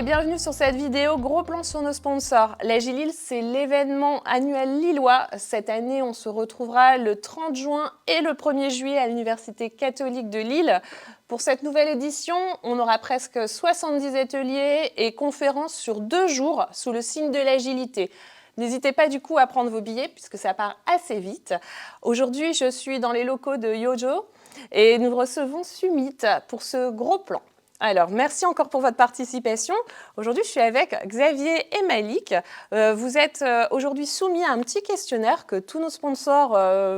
et bienvenue sur cette vidéo. Gros plan sur nos sponsors. L'Agile Lille, c'est l'événement annuel lillois. Cette année, on se retrouvera le 30 juin et le 1er juillet à l'Université catholique de Lille. Pour cette nouvelle édition, on aura presque 70 ateliers et conférences sur 2 jours sous le signe de l'agilité. N'hésitez pas du coup à prendre vos billets puisque ça part assez vite. Aujourd'hui, je suis dans les locaux de Yojo et nous recevons Sumit pour ce gros plan. Alors, merci encore pour votre participation. Aujourd'hui, je suis avec Xavier et Malik. Vous êtes aujourd'hui soumis à un petit questionnaire que tous nos sponsors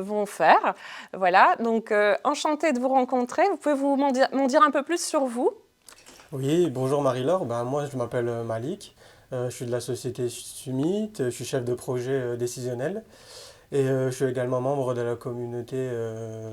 vont faire. Voilà, donc enchanté de vous rencontrer. Vous pouvez m'en dire un peu plus sur vous? Oui, bonjour Marie-Laure. Moi, je m'appelle Malik. Je suis de la société Sumit. Je suis chef de projet décisionnel. Et je suis également membre de la communauté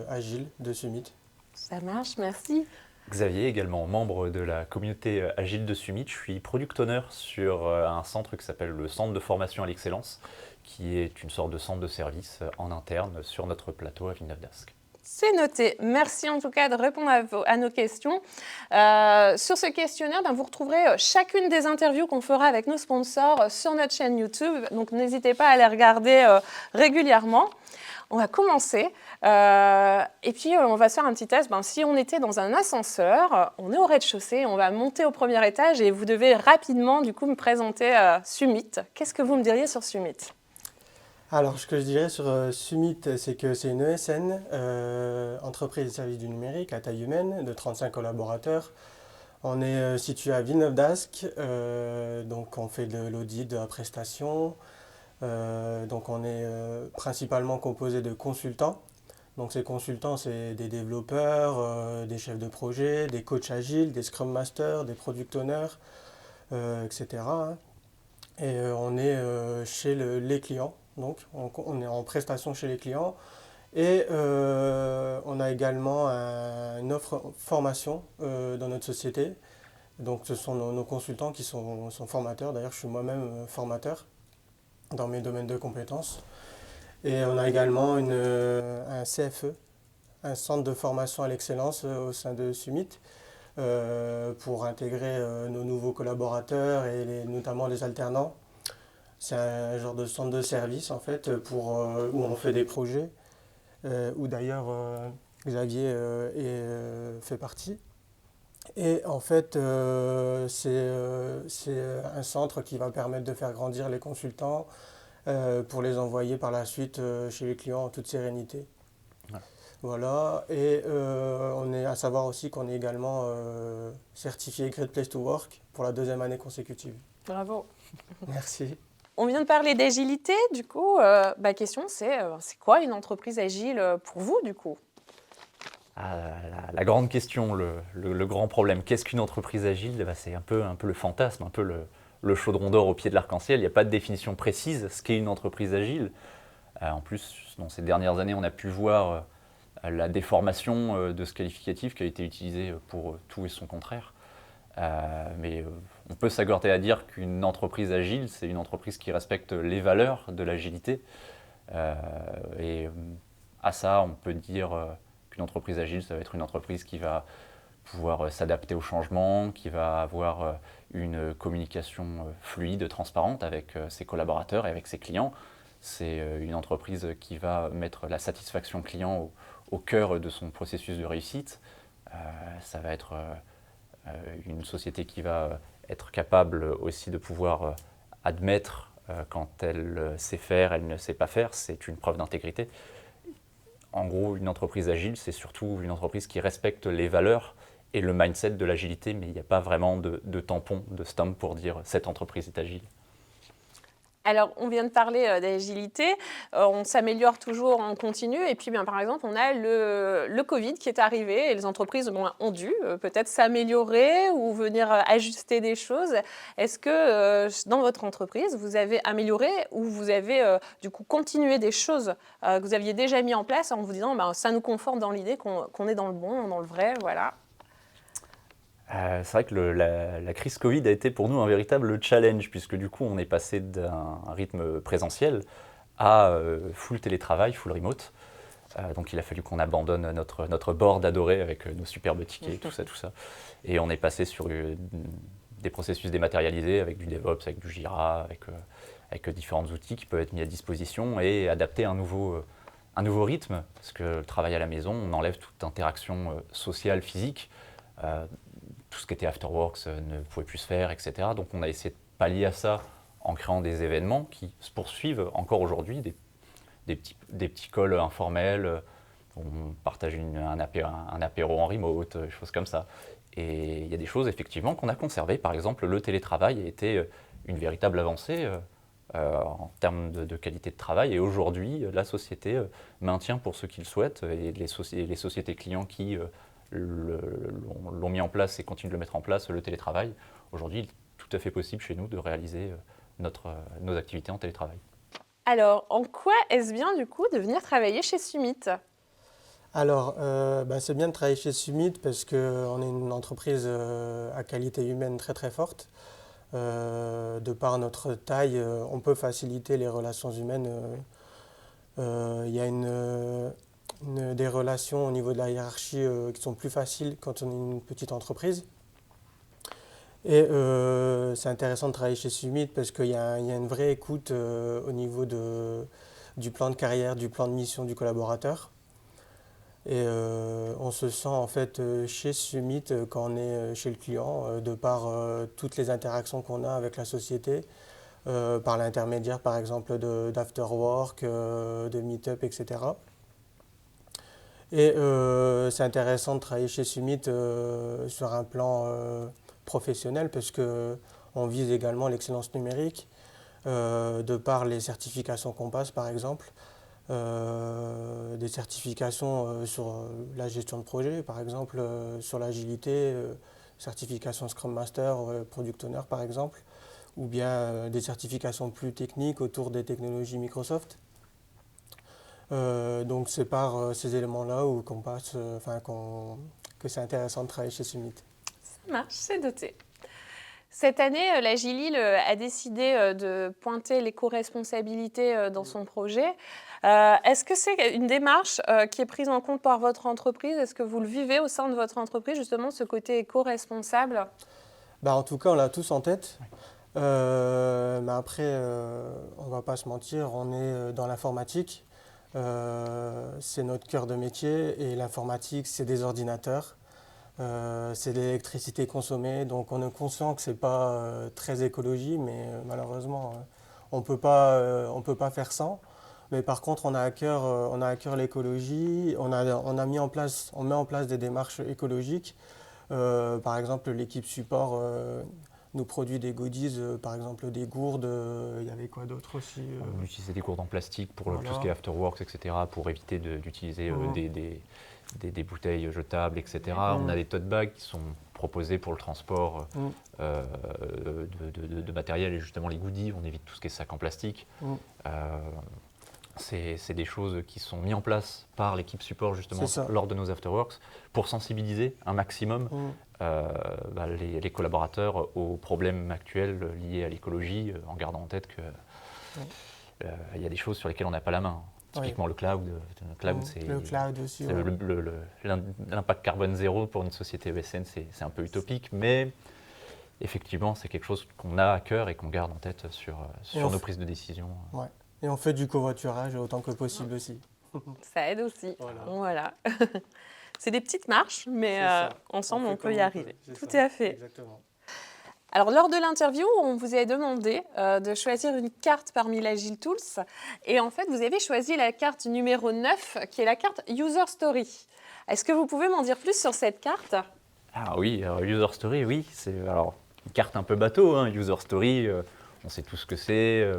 Agile de Sumit. Ça marche, merci. Xavier, également membre de la communauté Agile de Sumit. Je suis product owner sur un centre qui s'appelle le Centre de formation à l'excellence, qui est une sorte de centre de service en interne sur notre plateau à Villeneuve-d'Ascq. C'est noté. Merci en tout cas de répondre à nos questions. Sur ce questionnaire, vous retrouverez chacune des interviews qu'on fera avec nos sponsors sur notre chaîne YouTube. Donc n'hésitez pas à les regarder régulièrement. On va commencer et puis on va se faire un petit test. Si on était dans un ascenseur, on est au rez-de-chaussée, on va monter au premier étage et vous devez rapidement du coup me présenter Sumit. Qu'est-ce que vous me diriez sur Sumit ? Alors, ce que je dirais sur Sumit, c'est que c'est une ESN, entreprise de services du numérique à taille humaine, de 35 collaborateurs. On est situé à Villeneuve-d'Ascq, donc on fait de l'audit, de la prestation. Donc on est principalement composé de consultants. Donc ces consultants, c'est des développeurs, des chefs de projet, des coachs agiles, des scrum masters, des product owners, etc. Et on est chez les clients. Donc on est en prestation chez les clients. Et on a également une offre formation dans notre société. Donc ce sont nos consultants qui sont formateurs. D'ailleurs, je suis moi-même formateur dans mes domaines de compétences. Et on a également un CFE, un centre de formation à l'excellence au sein de Sumit, pour intégrer nos nouveaux collaborateurs et notamment les alternants. C'est un genre de centre de service en fait où on fait des projets, où d'ailleurs Xavier fait partie. Et en fait, c'est un centre qui va permettre de faire grandir les consultants pour les envoyer par la suite chez les clients en toute sérénité. Voilà. Et on est à savoir aussi qu'on est également certifié Great Place to Work pour la 2e année consécutive. Bravo. Merci. On vient de parler d'agilité, du coup, question c'est quoi une entreprise agile pour vous, du coup ? La grande question, le grand problème, qu'est-ce qu'une entreprise agile ? C'est un peu le fantasme, un peu le chaudron d'or au pied de l'arc-en-ciel. Il n'y a pas de définition précise ce qu'est une entreprise agile. En plus, dans ces dernières années, on a pu voir la déformation de ce qualificatif qui a été utilisé pour tout et son contraire. Mais on peut s'accorder à dire qu'une entreprise agile, c'est une entreprise qui respecte les valeurs de l'agilité. Et à ça, on peut dire qu'une entreprise agile, ça va être une entreprise qui va pouvoir s'adapter au changement, qui va avoir une communication fluide, transparente avec ses collaborateurs et avec ses clients. C'est une entreprise qui va mettre la satisfaction client au cœur de son processus de réussite. Ça va être une société qui va être capable aussi de pouvoir admettre quand elle sait faire, elle ne sait pas faire. C'est une preuve d'intégrité. En gros, une entreprise agile, c'est surtout une entreprise qui respecte les valeurs et le mindset de l'agilité, mais il n'y a pas vraiment de tampon, de stamp pour dire cette entreprise est agile. Alors, on vient de parler d'agilité, on s'améliore toujours en continu et puis par exemple, on a le Covid qui est arrivé et les entreprises ont dû peut-être s'améliorer ou venir ajuster des choses. Est-ce que dans votre entreprise, vous avez amélioré ou vous avez du coup continué des choses que vous aviez déjà mis en place en vous disant ça nous conforte dans l'idée qu'on est dans le bon, dans le vrai, voilà. C'est vrai que la crise Covid a été pour nous un véritable challenge, puisque du coup on est passé d'un rythme présentiel à full télétravail, full remote. Donc il a fallu qu'on abandonne notre board adoré avec nos superbes tickets, tout ça. Et on est passé sur des processus dématérialisés avec du DevOps, avec du Jira, avec différents outils qui peuvent être mis à disposition et adapter un nouveau rythme, parce que le travail à la maison, on enlève toute interaction sociale, physique. Tout ce qui était afterworks ne pouvait plus se faire, etc. Donc on a essayé de pallier à ça en créant des événements qui se poursuivent encore aujourd'hui, des petits calls informels, on partage un apéro en remote, des choses comme ça. Et il y a des choses effectivement qu'on a conservées. Par exemple, le télétravail a été une véritable avancée en termes de qualité de travail. Et aujourd'hui, la société maintient pour ceux qui le souhaitent, et les sociétés clients qui l'ont mis en place et continuent de le mettre en place, le télétravail. Aujourd'hui, il est tout à fait possible chez nous de réaliser nos activités en télétravail. Alors, en quoi est-ce bien du coup de venir travailler chez Summit? Alors, c'est bien de travailler chez Summit parce qu'on est une entreprise à qualité humaine très très forte. De par notre taille, on peut faciliter les relations humaines. Il y a des relations au niveau de la hiérarchie qui sont plus faciles quand on est une petite entreprise. Et c'est intéressant de travailler chez Summit parce qu'il y a une vraie écoute au niveau du plan de carrière, du plan de mission du collaborateur. Et on se sent en fait chez Summit quand on est chez le client, de par toutes les interactions qu'on a avec la société, par l'intermédiaire par exemple d'afterwork, de meet-up, etc. Et c'est intéressant de travailler chez Summit sur un plan professionnel parce qu'on vise également l'excellence numérique, de par les certifications qu'on passe par exemple. Des certifications sur la gestion de projet, par exemple, sur l'agilité, certification Scrum Master, Product Owner, par exemple, ou bien des certifications plus techniques autour des technologies Microsoft. Donc c'est par ces éléments-là que c'est intéressant de travailler chez Summit. Ça marche, c'est noté. Cette année, la Gilil a décidé de pointer l'éco-responsabilité dans son projet. Est-ce que c'est une démarche qui est prise en compte par votre entreprise? Est-ce que vous le vivez au sein de votre entreprise, justement, ce côté éco-responsable? En tout cas, on l'a tous en tête. Mais après, on ne va pas se mentir, on est dans l'informatique. C'est notre cœur de métier et l'informatique, c'est des ordinateurs. C'est de l'électricité consommée, donc on est conscient que ce n'est pas très écologique, mais malheureusement, on ne peut pas faire sans. Mais par contre, on a à cœur l'écologie, on met en place des démarches écologiques. Par exemple, l'équipe support nous produit des goodies, par exemple des gourdes, il y avait quoi d'autre aussi On utilisait des gourdes en plastique pour voilà. tout ce qui est afterworks, etc., pour éviter d'utiliser des bouteilles jetables, etc. On a des tote bags qui sont proposés pour le transport de matériel et justement les goodies, on évite tout ce qui est sac en plastique. C'est des choses qui sont mises en place par l'équipe support justement lors de nos afterworks pour sensibiliser un maximum les collaborateurs aux problèmes actuels liés à l'écologie, en gardant en tête qu'il y a des choses sur lesquelles on n'a pas la main. Typiquement le cloud. Le cloud aussi. L'impact carbone zéro pour une société ESN, c'est un peu utopique, mais effectivement, c'est quelque chose qu'on a à cœur et qu'on garde en tête sur nos prises de décision. Ouais. Et on fait du covoiturage autant que possible aussi. Ça aide aussi. Voilà. C'est des petites marches, mais ensemble, on peut y arriver. Tout à fait. Exactement. Alors, lors de l'interview, on vous a demandé de choisir une carte parmi l'Agile Tools. Et en fait, vous avez choisi la carte numéro 9, qui est la carte User Story. Est-ce que vous pouvez m'en dire plus sur cette carte? Ah oui, User Story, oui. C'est une carte un peu bateau, hein, User Story. On sait tout ce que c'est.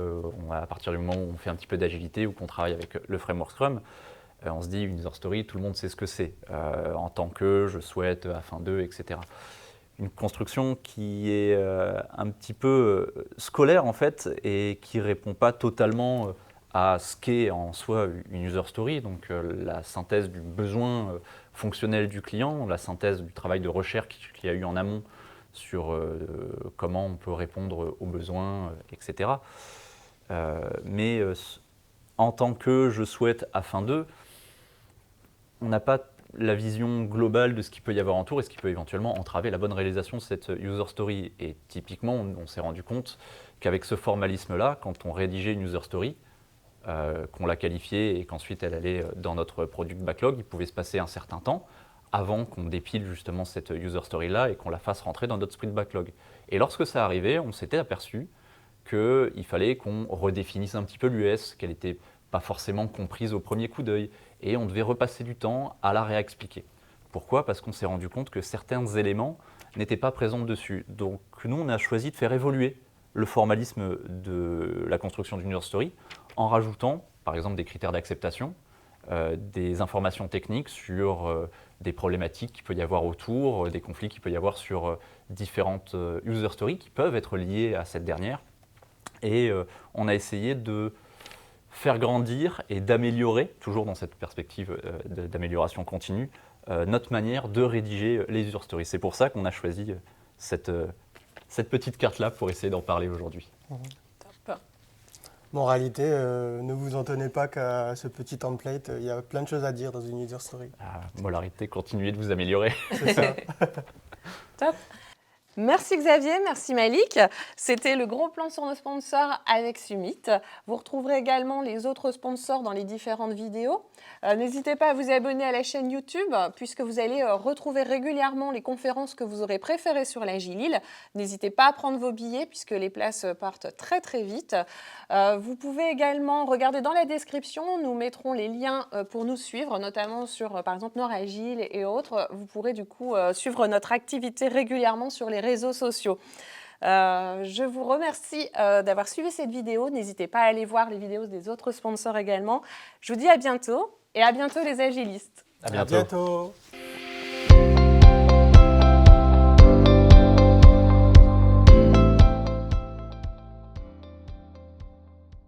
À partir du moment où on fait un petit peu d'agilité ou qu'on travaille avec le framework Scrum, on se dit une User Story, tout le monde sait ce que c'est. En tant que, je souhaite, afin de, etc. Une construction qui est un petit peu scolaire en fait et qui ne répond pas totalement à ce qu'est en soi une user story, donc la synthèse du besoin fonctionnel du client, la synthèse du travail de recherche qu'il y a eu en amont sur comment on peut répondre aux besoins, etc. Mais en tant que je souhaite afin de, on n'a pas la vision globale de ce qu'il peut y avoir autour et ce qui peut éventuellement entraver la bonne réalisation de cette user story. Et typiquement, on s'est rendu compte qu'avec ce formalisme-là, quand on rédigeait une user story, qu'on la qualifiait et qu'ensuite elle allait dans notre product backlog, il pouvait se passer un certain temps avant qu'on dépile justement cette user story-là et qu'on la fasse rentrer dans notre sprint backlog. Et lorsque ça arrivait, on s'était aperçu qu'il fallait qu'on redéfinisse un petit peu l'US, qu'elle n'était pas forcément comprise au premier coup d'œil, et on devait repasser du temps à la réexpliquer. Pourquoi ? Parce qu'on s'est rendu compte que certains éléments n'étaient pas présents dessus. Donc nous, on a choisi de faire évoluer le formalisme de la construction d'une user story en rajoutant, par exemple, des critères d'acceptation, des informations techniques sur des problématiques qu'il peut y avoir autour, des conflits qu'il peut y avoir sur différentes user stories qui peuvent être liées à cette dernière. Et on a essayé de faire grandir et d'améliorer, toujours dans cette perspective d'amélioration continue, notre manière de rédiger les user stories. C'est pour ça qu'on a choisi cette petite carte-là pour essayer d'en parler aujourd'hui. Bon, en réalité, ne vous en tenez pas qu'à ce petit template. Il y a plein de choses à dire dans une user story. Molarité, continuez de vous améliorer. C'est ça. Top. Merci Xavier, merci Malik. C'était le gros plan sur nos sponsors avec Summit. Vous retrouverez également les autres sponsors dans les différentes vidéos. N'hésitez pas à vous abonner à la chaîne YouTube puisque vous allez retrouver régulièrement les conférences que vous aurez préférées sur l'Agile Lille. N'hésitez pas à prendre vos billets puisque les places partent très très vite. Vous pouvez également regarder dans la description, nous mettrons les liens pour nous suivre, notamment sur par exemple Nord Agile et autres. Vous pourrez du coup suivre notre activité régulièrement sur les réseaux sociaux. Je vous remercie d'avoir suivi cette vidéo. N'hésitez pas à aller voir les vidéos des autres sponsors également. Je vous dis à bientôt et à bientôt les agilistes. À bientôt. À bientôt.